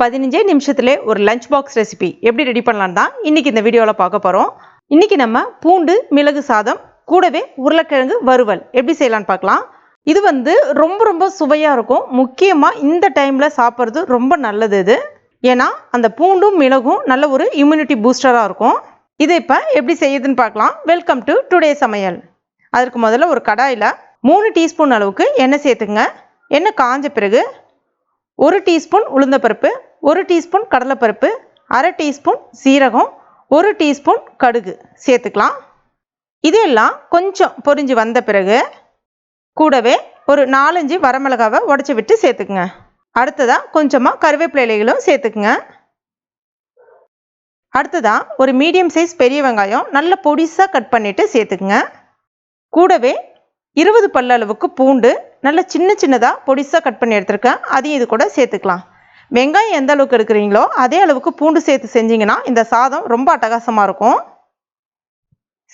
15 நிமிஷத்திலே ஒரு lunch box recipe எப்படி ready பண்ணலாம் தான் இன்னைக்கு இந்த வீடியோவில் பார்க்க போகிறோம். இன்னைக்கு நம்ம பூண்டு மிளகு சாதம் கூடவே உருளைக்கிழங்கு வறுவல் எப்படி செய்யலான்னு பார்க்கலாம். இது ரொம்ப ரொம்ப சுவையாக இருக்கும். முக்கியமாக இந்த டைமில் சாப்பிட்றது ரொம்ப நல்லது. இது ஏன்னா அந்த பூண்டும் மிளகும் நல்ல ஒரு இம்யூனிட்டி பூஸ்டராக இருக்கும். இதை இப்போ எப்படி செய்யுதுன்னு பார்க்கலாம். வெல்கம் டு டுடே சமையல். அதற்கு முதல்ல ஒரு கடாயில் 3 டீஸ்பூன் அளவுக்கு எண்ணெய் சேர்த்துங்க. எண்ணெய் காஞ்ச பிறகு 1 டீஸ்பூன் உளுந்தப்பருப்பு, 1 டீஸ்பூன் கடலைப்பருப்பு, அரை டீஸ்பூன் சீரகம், 1 டீஸ்பூன் கடுகு சேர்த்துக்கலாம். இதெல்லாம் கொஞ்சம் பொரிஞ்சு வந்த பிறகு கூடவே ஒரு 4-5 வரமிளகாவை உடச்சி விட்டு சேர்த்துக்குங்க. அடுத்ததாக கொஞ்சமாக கருவேப்பிலை இலைகளும் சேர்த்துக்குங்க. அடுத்ததாக ஒரு மீடியம் சைஸ் பெரிய வெங்காயம் நல்ல பொடிசாக கட் பண்ணிவிட்டு சேர்த்துக்குங்க. கூடவே 20 பல்லு அளவுக்கு பூண்டு நல்ல சின்னதாக பொடிசாக கட் பண்ணி எடுத்துருக்கேன். அதையும் இது கூட சேர்த்துக்கலாம். வெங்காயம் எந்த அளவுக்கு எடுக்கிறீங்களோ அதே அளவுக்கு பூண்டு சேர்த்து செஞ்சிங்கன்னா இந்த சாதம் ரொம்ப அட்டகாசமாக இருக்கும்.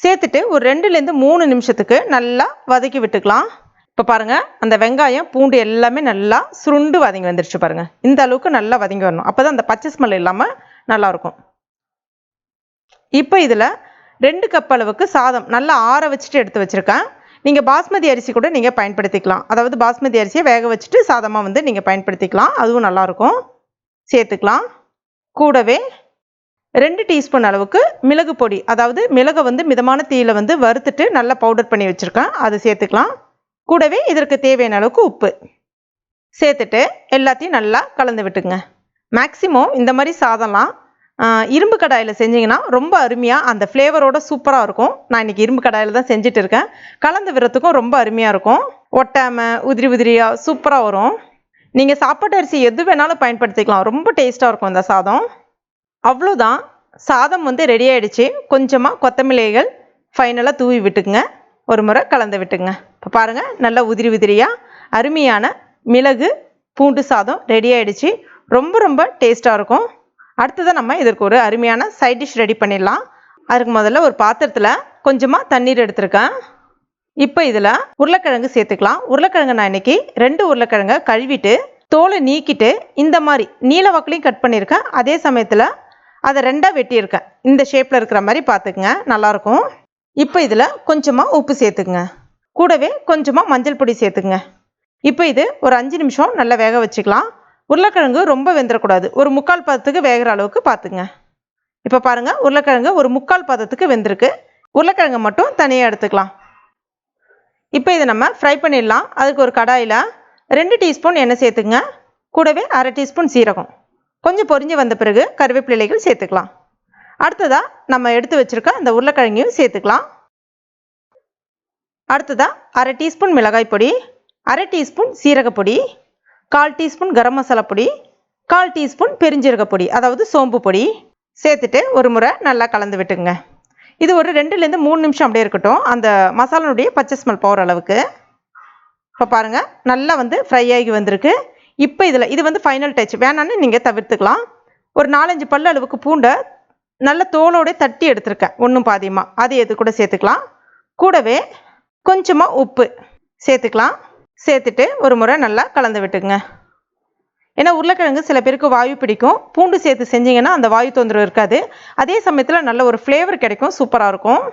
சேர்த்துட்டு ஒரு 2-3 நிமிஷத்துக்கு நல்லா வதக்கி விட்டுக்கலாம். இப்போ பாருங்கள், அந்த வெங்காயம் பூண்டு எல்லாமே நல்லா சுருண்டு வதங்கி வந்துருச்சு பாருங்கள். இந்த அளவுக்கு நல்லா வதங்கி வரணும். அப்போ தான் அந்த பச்சை ஸ்மெல் இல்லாமல் நல்லாயிருக்கும். இப்போ இதில் 2 கப் அளவுக்கு சாதம் நல்லா ஆற வச்சுட்டு எடுத்து வச்சுருக்கேன். நீங்கள் பாஸ்மதி அரிசி கூட நீங்கள் பயன்படுத்திக்கலாம். அதாவது பாஸ்மதி அரிசியை வேக வச்சுட்டு சாதமாக நீங்கள் பயன்படுத்திக்கலாம். அதுவும் நல்லாயிருக்கும். சேர்த்துக்கலாம். கூடவே 2 டீஸ்பூன் அளவுக்கு மிளகு பொடி, அதாவது மிளகை மிதமான தீயில் வறுத்துட்டு நல்லா பவுடர் பண்ணி வச்சுருக்கேன். அது சேர்த்துக்கலாம். கூடவே இதற்கு தேவையான அளவுக்கு உப்பு சேர்த்துட்டு எல்லாத்தையும் நல்லா கலந்து விட்டுங்க. மேக்ஸிமம் இந்த மாதிரி சாதம்லாம் இரும்பு கடாயில் செஞ்சிங்கன்னா ரொம்ப அருமையாக அந்த ஃப்ளேவரோட சூப்பராக இருக்கும். நான் இன்றைக்கி இரும்பு கடாயில் தான் செஞ்சுட்டு இருக்கேன். கலந்து விடுறதுக்கும் ரொம்ப அருமையாக இருக்கும். ஒட்டாமல் உதிரியாக சூப்பராக வரும். நீங்கள் சாப்பாட்டு அரிசி எது வேணாலும் பயன்படுத்திக்கலாம். ரொம்ப டேஸ்ட்டாக இருக்கும் இந்த சாதம். அவ்வளோதான், சாதம் ரெடி ஆகிடுச்சு. கொஞ்சமாக கொத்தமல்லிகள் ஃபைனலாக தூவி விட்டுக்குங்க. ஒரு முறை கலந்து விட்டுங்க. இப்போ பாருங்கள், நல்லா உதிரியாக அருமையான மிளகு பூண்டு சாதம் ரெடி ஆகிடுச்சு. ரொம்ப ரொம்ப டேஸ்ட்டாக இருக்கும். அடுத்ததான் நம்ம இதற்கு ஒரு அருமையான சைட் டிஷ் ரெடி பண்ணிடலாம். அதுக்கு முதல்ல ஒரு பாத்திரத்தில் கொஞ்சமாக தண்ணீர் எடுத்துருக்கேன். இப்போ இதில் உருளைக்கிழங்கு சேர்த்துக்கலாம். உருளைக்கிழங்கு நான் இன்றைக்கி 2 உருளைக்கிழங்கை கழுவிட்டு தோலை நீக்கிட்டு இந்த மாதிரி நீல வாக்குலையும் கட் பண்ணியிருக்கேன். அதே சமயத்தில் அதை 2ஆக வெட்டியிருக்கேன். இந்த ஷேப்பில் இருக்கிற மாதிரி பார்த்துக்குங்க, நல்லாயிருக்கும். இப்போ இதில் கொஞ்சமாக உப்பு சேர்த்துக்குங்க. கூடவே கொஞ்சமாக மஞ்சள் பொடி சேர்த்துக்குங்க. இப்போ இது ஒரு 5 நிமிஷம் நல்லா வேக வச்சுக்கலாம். உருளைக்கிழங்கு ரொம்ப வெந்துடக்கூடாது. ஒரு 3/4 பதத்துக்கு வேகிற அளவுக்கு பார்த்துங்க. இப்போ பாருங்கள், உருளைக்கிழங்கு ஒரு 3/4 பதத்துக்கு வெந்திருக்கு. உருளைக்கிழங்கு மட்டும் தனியாக எடுத்துக்கலாம். இப்போ இதை நம்ம ஃப்ரை பண்ணிடலாம். அதுக்கு ஒரு கடாயில் 2 டீஸ்பூன் எண்ணெய் சேர்த்துங்க. கூடவே அரை டீஸ்பூன் சீரகம். கொஞ்சம் பொரிஞ்சு வந்த பிறகு கருவேப்பிலை இலைகள் சேர்த்துக்கலாம். அடுத்ததாக நம்ம எடுத்து வச்சுருக்க அந்த உருளைக்கிழங்கையும் சேர்த்துக்கலாம். அடுத்ததாக அரை டீஸ்பூன் மிளகாய் பொடி, அரை டீஸ்பூன் சீரகப்பொடி, 1/4 டீஸ்பூன் கரம் மசாலா பொடி, 1/4 டீஸ்பூன் பெருஞ்சீரக பொடி, அதாவது சோம்பு பொடி சேர்த்துட்டு ஒரு முறை நல்லா கலந்து விட்டுங்க. இது ஒரு 2-3 நிமிஷம் அப்படியே இருக்கட்டும், அந்த மசாலானுடைய பச்சை ஸ்மெல் போகிற அளவுக்கு. இப்போ பாருங்கள், நல்லா ஃப்ரை ஆகி வந்திருக்கு. இப்போ இதில் இது ஃபைனல் டச், வேணான்னு நீங்கள் தவிர்த்துக்கலாம். ஒரு 4-5 பல்லு அளவுக்கு பூண்டை நல்ல தோலோட தட்டி எடுத்துருக்கேன், ஒன்றும் பாதியமாக. அது எது கூட சேர்த்துக்கலாம். கூடவே கொஞ்சமாக உப்பு சேர்த்துக்கலாம். சேர்த்துட்டு ஒரு முறை நல்லா கலந்து விட்டுங்க. ஏன்னா உருளைக்கிழங்கு சில பேருக்கு வாயு பிடிக்கும். பூண்டு சேர்த்து செஞ்சிங்கன்னா அந்த வாயு தொந்தரவு இருக்காது. அதே சமயத்தில் நல்ல ஒரு ஃப்ளேவர் கிடைக்கும், சூப்பராக இருக்கும்.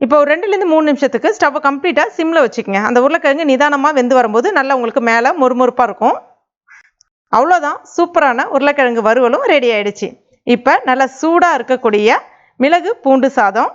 இப்போ ஒரு 2-3 நிமிஷத்துக்கு ஸ்டவ்வை கம்ப்ளீட்டாக சிம்மில் வச்சுக்கோங்க. அந்த உருளைக்கிழங்கு நிதானமாக வெந்து வரும்போது நல்லா உங்களுக்கு மேலே மொறுமொறுப்பாக இருக்கும். அவ்வளோதான், சூப்பரான உருளைக்கிழங்கு வறுவலும் ரெடி ஆகிடுச்சு. இப்போ நல்லா சூடாக இருக்கக்கூடிய மிளகு பூண்டு சாதம்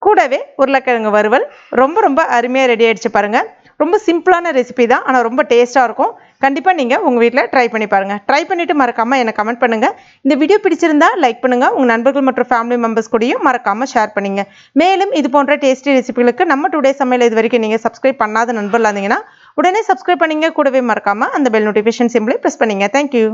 கூடவே உருளைக்கிழங்கு வறுவல் ரொம்ப ரொம்ப அருமையாக ரெடி ஆகிடுச்சு பாருங்கள். ரொம்ப சிம்பிளான ரெசிபி தான், ஆனால் ரொம்ப டேஸ்ட்டாக இருக்கும். கண்டிப்பாக நீங்கள் உங்கள் வீட்டில் ட்ரை பண்ணி பாருங்கள். ட்ரை பண்ணிவிட்டு மறக்காமல் எனக்கு கமெண்ட் பண்ணுங்கள். இந்த வீடியோ பிடிச்சிருந்தா லைக் பண்ணுங்கள். உங்கள் நண்பர்கள் மற்றும் ஃபேமிலி மெம்பர்ஸ் கூடயும் மறக்காமல் ஷேர் பண்ணிங்க. மேலும் இது போன்ற டேஸ்டி ரெசிபிகளுக்கு நம்ம டுடே சமையல் இது வரைக்கும் நீங்கள் சப்ஸ்கிரைப் பண்ணாத நண்பர்களாக இருந்தீங்கன்னா உடனே சப்ஸ்கிரைப் பண்ணிங்க. கூடவே மறக்காமல் அந்த பெல் நோட்டிஃபிகேஷன் சிம்பிளை ப்ரெஸ் பண்ணிங்க. தேங்க்யூ.